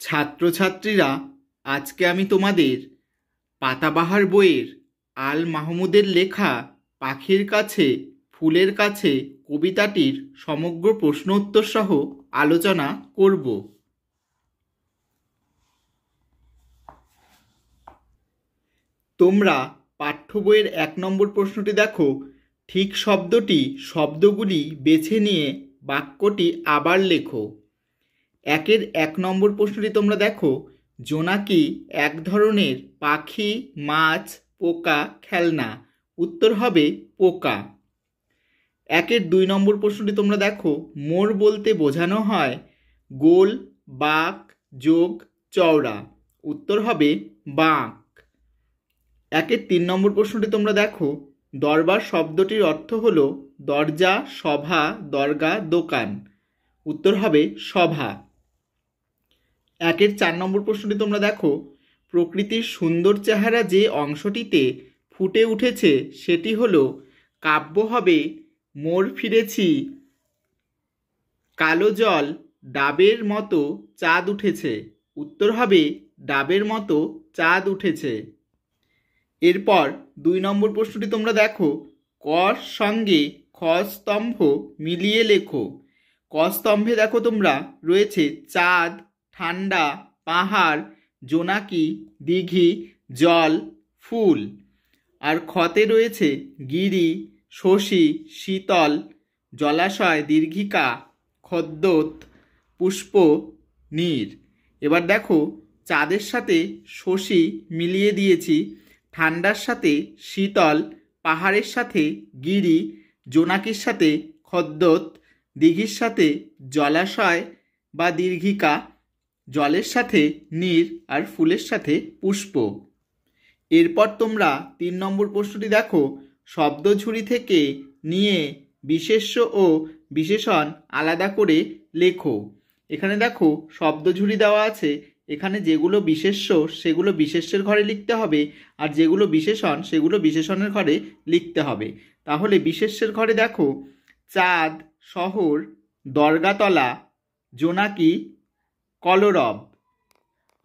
ছাত্রছাত্রীরা, আজকে আমি তোমাদের পাতাবাহার বইয়ের আল মাহমুদের লেখা পাখির কাছে ফুলের কাছে কবিতাটির সমগ্র প্রশ্ন উত্তর সহ আলোচনা করব। তোমরা পাঠ্য বইয়ের 1 নম্বর প্রশ্নটি দেখো। ঠিক শব্দগুলি বেছে নিয়ে বাক্যটি আবার লেখো। 1 নম্বর প্রশ্নটি তোমরা দেখো, জোনাকি এক ধরনের পাখি, মাছ, পোকা, খেলনা। উত্তর হবে পোকা। 2 নম্বর প্রশ্নটি তোমরা দেখো, মোর বলতে বোঝানো হয় গোল, বাঁক, যোগ, চওড়া। উত্তর হবে বাঁক। 3 নম্বর প্রশ্নটি তোমরা দেখো, দরবার শব্দটির অর্থ হলো দরজা, সভা, দরগা, দোকান। উত্তর হবে সভা। 4 নম্বর প্রশ্নটি তোমরা দেখো, প্রকৃতির সুন্দর চেহারা যে অংশটিতে ফুটে উঠেছে সেটি হলো কাব্য হবে মোর ফিরেছি, কালো জল, ডাবের মতো চাঁদ উঠেছে। উত্তর হবে ডাবের মতো চাঁদ উঠেছে। এরপর 2 নম্বর প্রশ্নটি তোমরা দেখো, কর সঙ্গে খ স্তম্ভ মিলিয়ে লেখো। ক স্তম্ভে দেখো তোমরা রয়েছে চাঁদ, ঠান্ডা, পাহাড়, জোনাকি, দিঘি, জল, ফুল। আর খতে রয়েছে গিরি, শশী, শীতল, জলাশয়, দীর্ঘিকা, খদ্যোত, পুষ্প, নীর। এবার দেখো, চাঁদের সাথে শশী মিলিয়ে দিয়েছি, ঠান্ডার সাথে শীতল, পাহাড়ের সাথে গিরি, জোনাকির সাথে খদ্যোত, দিঘির সাথে জলাশয় বা দীর্ঘিকা, জলের সাথে নীর, আর ফুলের সাথে পুষ্প। এরপর তোমরা 3 নম্বর প্রশ্নটি দেখো, শব্দঝুড়ি থেকে নিয়ে বিশেষ্য ও বিশেষণ আলাদা করে লেখো। এখানে দেখো শব্দঝুড়ি দেওয়া আছে, এখানে যেগুলো বিশেষ্য সেগুলো বিশেষ্যের ঘরে লিখতে হবে, আর যেগুলো বিশেষণ সেগুলো বিশেষণের ঘরে লিখতে হবে। তাহলে বিশেষ্যের ঘরে দেখো চাঁদ, শহর, দরগাতলা, জোনাকি, কলরব।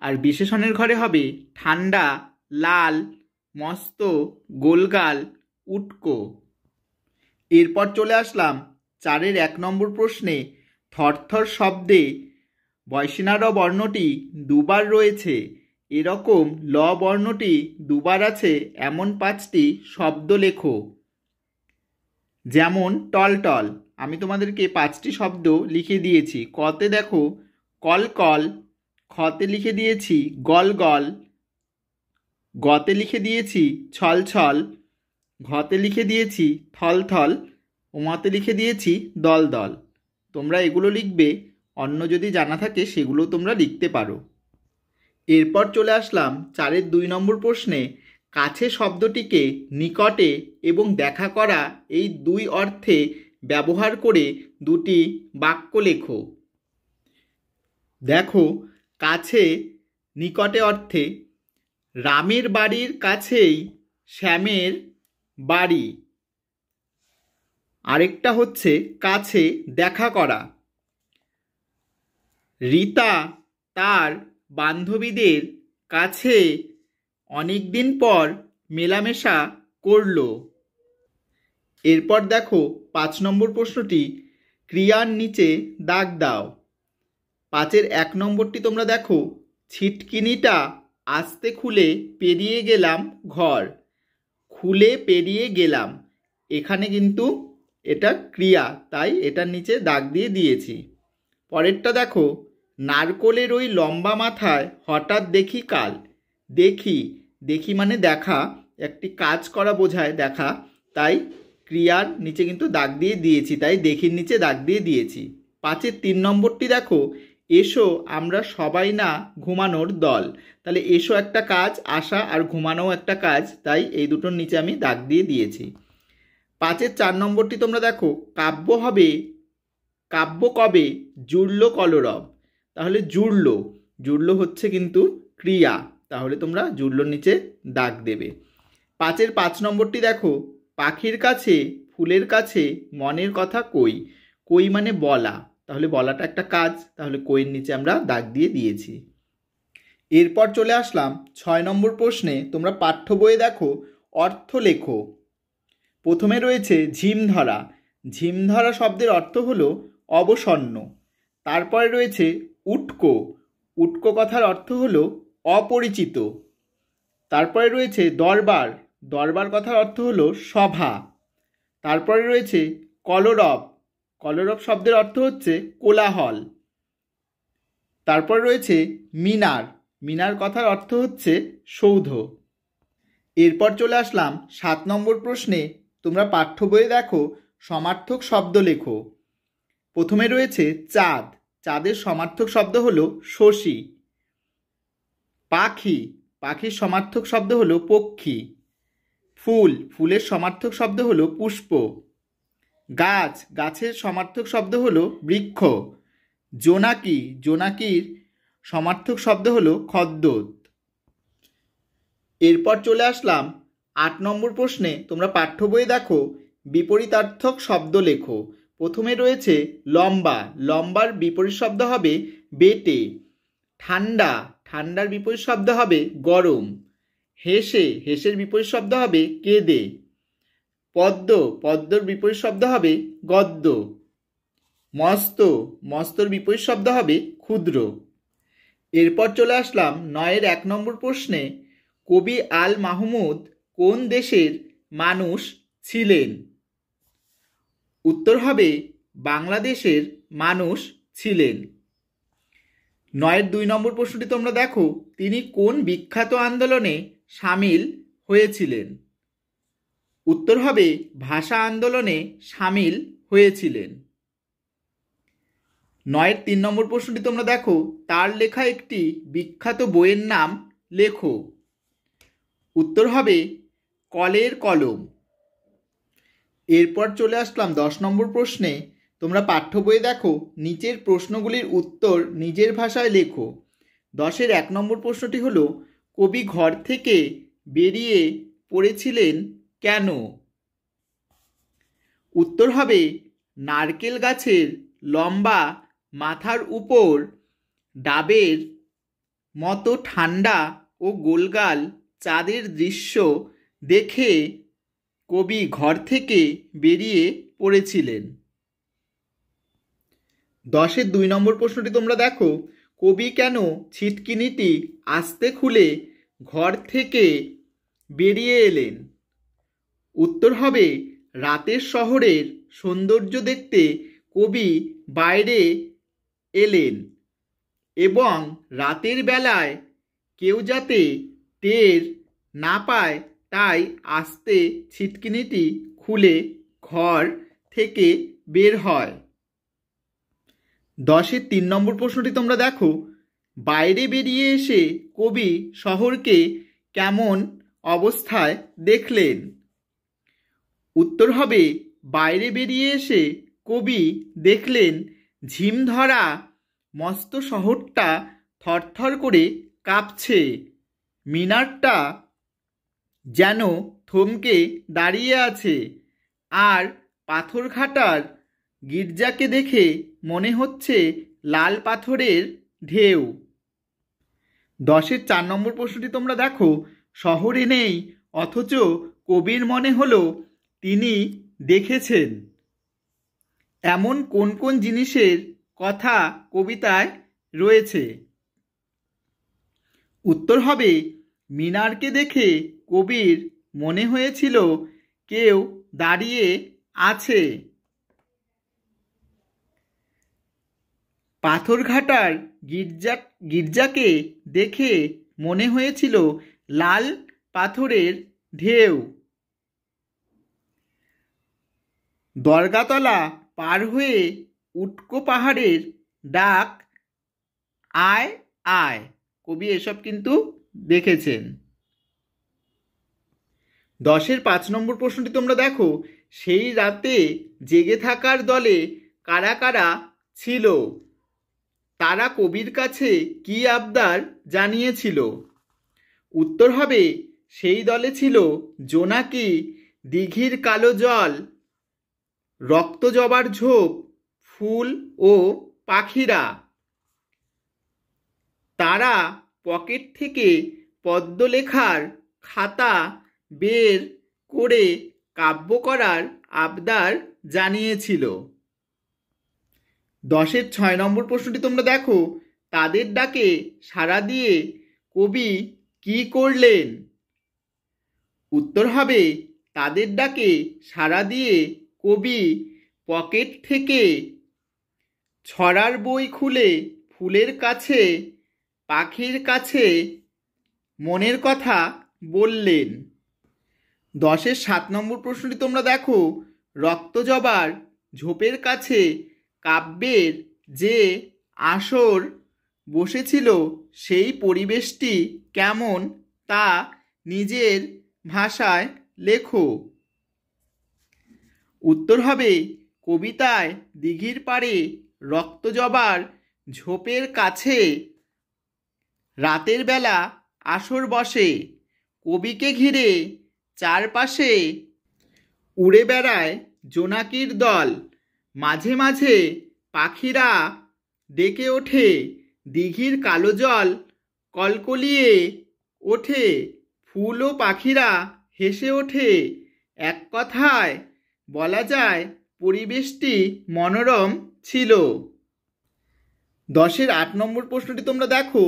আর বিশেষণের ঘরে হবে ঠান্ডা, লাল, মস্ত, গোলগাল, উটকো। এরপর চলে আসলাম 4 1 নম্বর প্রশ্নে, থরথর শব্দে বয়সিনার বর্ণটি দুবার রয়েছে, এরকম ল বর্ণটি দুবার আছে এমন 5টি শব্দ লেখো। যেমন টলটল, আমি তোমাদেরকে 5টি শব্দ লিখে দিয়েছি। কতে দেখো কলকল, খতে লিখে দিয়েছি গলগল, গতে লিখে দিয়েছি ছলছল, ঘতে লিখে দিয়েছি থলথল, ওমাতে লিখে দিয়েছি দলদল। তোমরা এগুলো লিখবে, অন্য যদি জানা থাকে সেগুলো তোমরা লিখতে পারো। এরপর চলে আসলাম 4 2 নম্বর প্রশ্নে, কাছে শব্দটিকে নিকটে এবং দেখা করা এই 2 অর্থে ব্যবহার করে 2টি বাক্য লেখো। দেখো, কাছে নিকটে অর্থে রামের বাড়ির কাছেই শ্যামের বাড়ি। আরেকটা হচ্ছে কাছে দেখা করা, রীতা তার বান্ধবীদের কাছে অনেক দিন পর মেলামেশা করল। এরপর দেখো 5 নম্বর প্রশ্নটি, ক্রিয়ার নিচে দাগ দাও। 5 1 নম্বরটি তোমরা দেখো, ছিটকিনিটা আস্তে খুলে পেরিয়ে গেলাম ঘর। খুলে পেরিয়ে গেলাম, এখানে কিন্তু এটা ক্রিয়া, তাই এটার নিচে দাগ দিয়ে দিয়েছি। পরেরটা দেখো, নারকোলের ওই লম্বা মাথায় হঠাৎ দেখি কাল। দেখি মানে দেখা, একটি কাজ করা বোঝায় দেখা, তাই ক্রিয়ার নিচে কিন্তু দাগ দিয়ে দিয়েছি, তাই দেখির নিচে দাগ দিয়ে দিয়েছি। 5 3 নম্বরটি দেখো, এসো আমরা সবাই না ঘুমানোর দল। তাহলে এসো একটা কাজ, আসা আর ঘুমানোও একটা কাজ, তাই এই দুটোর নিচে আমি দাগ দিয়ে দিয়েছি। 5 4 নম্বরটি তোমরা দেখো, কাব্য কবে জুড়ল কলরব। তাহলে জুড়ল হচ্ছে কিন্তু ক্রিয়া, তাহলে তোমরা জুড়লোর নিচে দাগ দেবে। 5 5 নম্বরটি দেখো, পাখির কাছে ফুলের কাছে মনের কথা কই মানে বলা, তাহলে বলাটা একটা কাজ, তাহলে কইয়ের নিচে আমরা দাগ দিয়ে দিয়েছি। এরপর চলে আসলাম 6 নম্বর প্রশ্নে। তোমরা পাঠ্য বইয়ে দেখো অর্থ লেখো। প্রথমে রয়েছে ঝিমধরা। ঝিমধরা শব্দের অর্থ হলো অবসন্ন। তারপরে রয়েছে উটকো। উটকো কথার অর্থ হলো অপরিচিত। তারপরে রয়েছে দরবার। দরবার কথার অর্থ হলো সভা। তারপরে রয়েছে কলরব। কলরব শব্দের অর্থ হচ্ছে কোলাহল। তারপর রয়েছে মিনার। মিনার কথার অর্থ হচ্ছে সৌধ। এরপর চলে আসলাম 7 নম্বর প্রশ্নে। তোমরা পাঠ্য বইয়ে দেখো সমার্থক শব্দ লেখো। প্রথমে রয়েছে চাঁদ। চাঁদের সমার্থক শব্দ হলো শশী। পাখি। পাখির সমার্থক শব্দ হলো পক্ষী। ফুল। ফুলের সমার্থক শব্দ হলো পুষ্প। গাছ। গাছের সমার্থক শব্দ হলো বৃক্ষ। জোনাকি। জোনাকির সমার্থক শব্দ হলো খদ্যোত। এরপর চলে আসলাম 8 নম্বর প্রশ্নে। তোমরা পাঠ্য বইয়ে দেখো বিপরীতার্থক শব্দ লেখো। প্রথমে রয়েছে লম্বা। লম্বার বিপরীত শব্দ হবে বেটে। ঠান্ডা। ঠান্ডার বিপরীত শব্দ হবে গরম। হেসে। হেসের বিপরীত শব্দ হবে কেঁদে। পদ্ম। পদ্মর বিপরীত শব্দ হবে গদ্য। মস্ত। মস্তর বিপরীত শব্দ হবে ক্ষুদ্র। এরপর চলে আসলাম 9-এর 1 নম্বর প্রশ্নে। কবি আল মাহমুদ কোন দেশের মানুষ ছিলেন? উত্তর হবে বাংলাদেশের মানুষ ছিলেন। 9-এর 2 নম্বর প্রশ্নটি তোমরা দেখো তিনি কোন বিখ্যাত আন্দোলনে সামিল হয়েছিলেন? উত্তর হবে ভাষা আন্দোলনে সামিল হয়েছিলেন। 9-এর 3 নম্বর প্রশ্নটি তোমরা দেখো তার লেখা একটি বিখ্যাত বইয়ের নাম লেখো। উত্তর হবে কলের কলম। এরপর চলে আসলাম 10 নম্বর প্রশ্নে। তোমরা পাঠ্য বইয়ে দেখো নিচের প্রশ্নগুলির উত্তর নিজের ভাষায় লেখো। 10-এর 1 নম্বর প্রশ্নটি হলো কবি ঘর থেকে বেরিয়ে পড়েছিলেন কেন? উত্তর হবে নারকেল গাছের লম্বা মাথার উপর ডাবের মতো ঠান্ডা ও গোলগাল চাঁদের দৃশ্য দেখে কবি ঘর থেকে বেরিয়ে পড়েছিলেন। 10-এর 2 নম্বর প্রশ্নটি তোমরা দেখো কবি কেন ছিটকিনিটি আস্তে খুলে ঘর থেকে বেরিয়ে এলেন? উত্তর হবে রাতের শহরের সৌন্দর্য দেখতে কবি বাইরে এলেন এবং রাতের বেলায় কেউ যাতে টের না পায় তাই আস্তে ছিটকিনিটি খুলে ঘর থেকে বের হয়। 10-এর 3 নম্বর প্রশ্নটি তোমরা দেখো বাইরে বেরিয়ে এসে কবি শহরকে কেমন অবস্থায় দেখলেন? উত্তর হবে বাইরে বেরিয়ে এসে কবি দেখলেন ঝিমধরা মস্ত শহরটা থরথর করে কাঁপছে। মিনারটা যেন থমকে দাঁড়িয়ে আছে আর পাথরঘাটার গির্জাকে দেখে মনে হচ্ছে লাল পাথরের ঢেউ। 10-এর 4 নম্বর প্রশ্নটি তোমরা দেখো শহরে নেই অথচ কবির মনে হলো তিনি দেখেছেন। এমন কোন কোন জিনিসের কথা কবিতায় রয়েছে? উত্তর হবে মিনারকে দেখে কবির মনে হয়েছিল কেউ দাঁড়িয়ে আছে। পাথরঘাটার গির্জাকে দেখে মনে হয়েছিল লাল পাথরের ঢেউ। দরগাতলা পার হয়ে উটকো পাহাড়ের ডাক আয় আয়। কবি এসব কিন্তু দেখেছেন। 10-এর 5 নম্বর প্রশ্নটি তোমরা দেখো সেই রাতে জেগে থাকার দলে কারা কারা ছিল? তারা কবির কাছে কি আবদার জানিয়েছিল? উত্তর হবে সেই দলে ছিল জোনাকি, দিঘির কালো জল, রক্ত জবার ঝোপ, ফুল ও পাখিরা। তারা পকেট থেকে পদ্মলেখার খাতা বের করে কাব্য করার আবদার জানিয়েছিল। 10-এর 6 নম্বর প্রশ্নটি তোমরা দেখো, তাদের ডাকে সাড়া দিয়ে কবি কি করলেন? উত্তর হবে, তাদের ডাকে সাড়া দিয়ে কবি পকেট থেকে ছড়ার বই খুলে ফুলের কাছে পাখির কাছে মনের কথা বললেন। 10-এর 7 নম্বর প্রশ্নটি তোমরা দেখো, রক্তজবার ঝোপের কাছে কাব্যের যে আসর বসেছিল সেই পরিবেশটি কেমন তা নিজের ভাষায় লেখো। উত্তর হবে, কবিতায় দিঘির পাড়ে রক্তজবার ঝোপের কাছে রাতের বেলা আসর বসে, কবিকে ঘিরে চারপাশে উড়ে বেড়ায় জোনাকির দল, মাঝে মাঝে পাখিরা ডেকে ওঠে, দিঘির কালো জল কলকলিয়ে ওঠে, ফুল ও পাখিরা হেসে ওঠে। এক কথায় বলা যায় পরিবেশটি মনোরম ছিল। 10-এর 8 নম্বর প্রশ্নটি তোমরা দেখো,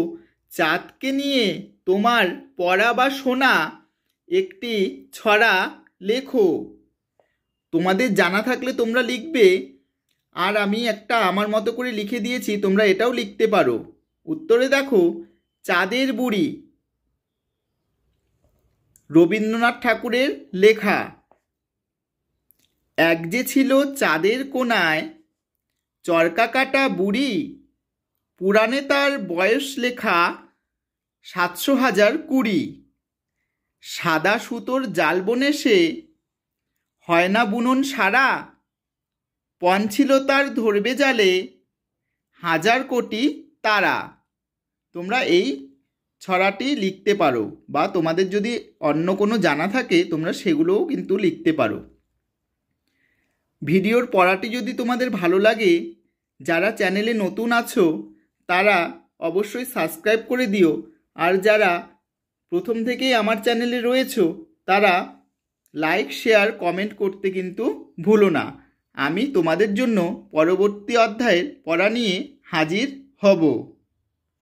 চাঁদকে নিয়ে তোমার পড়া বা শোনা একটি ছড়া লেখো। তোমাদের জানা থাকলে তোমরা লিখবে, আর আমি একটা আমার মতো করে লিখে দিয়েছি, তোমরা এটাও লিখতে পারো। উত্তরে দেখো, চাঁদের বুড়ি, রবীন্দ্রনাথ ঠাকুরের লেখা। এক যে ছিল চাঁদের কোনায় চরকা কাটা বুড়ি, পুরাণে তার বয়স লেখা 700,020। সাদা সুতোর জাল বনে সে হয় না বুনন সারা, পণ ছিল তার ধরবে জালে 1,000 কোটি তারা। তোমরা এই ছড়াটি লিখতে পারো, বা তোমাদের যদি অন্য কোনো জানা থাকে তোমরা সেগুলোও কিন্তু লিখতে পারো। ভিডিওর পড়াটি যদি তোমাদের ভালো লাগে, যারা চ্যানেলে নতুন আছো তারা অবশ্যই সাবস্ক্রাইব করে দিও, আর যারা প্রথম থেকেই আমার চ্যানেলে রয়েছো তারা লাইক শেয়ার কমেন্ট করতে কিন্তু ভুলো না। আমি তোমাদের জন্য পরবর্তী অধ্যায়ের পড়া নিয়ে হাজির হব।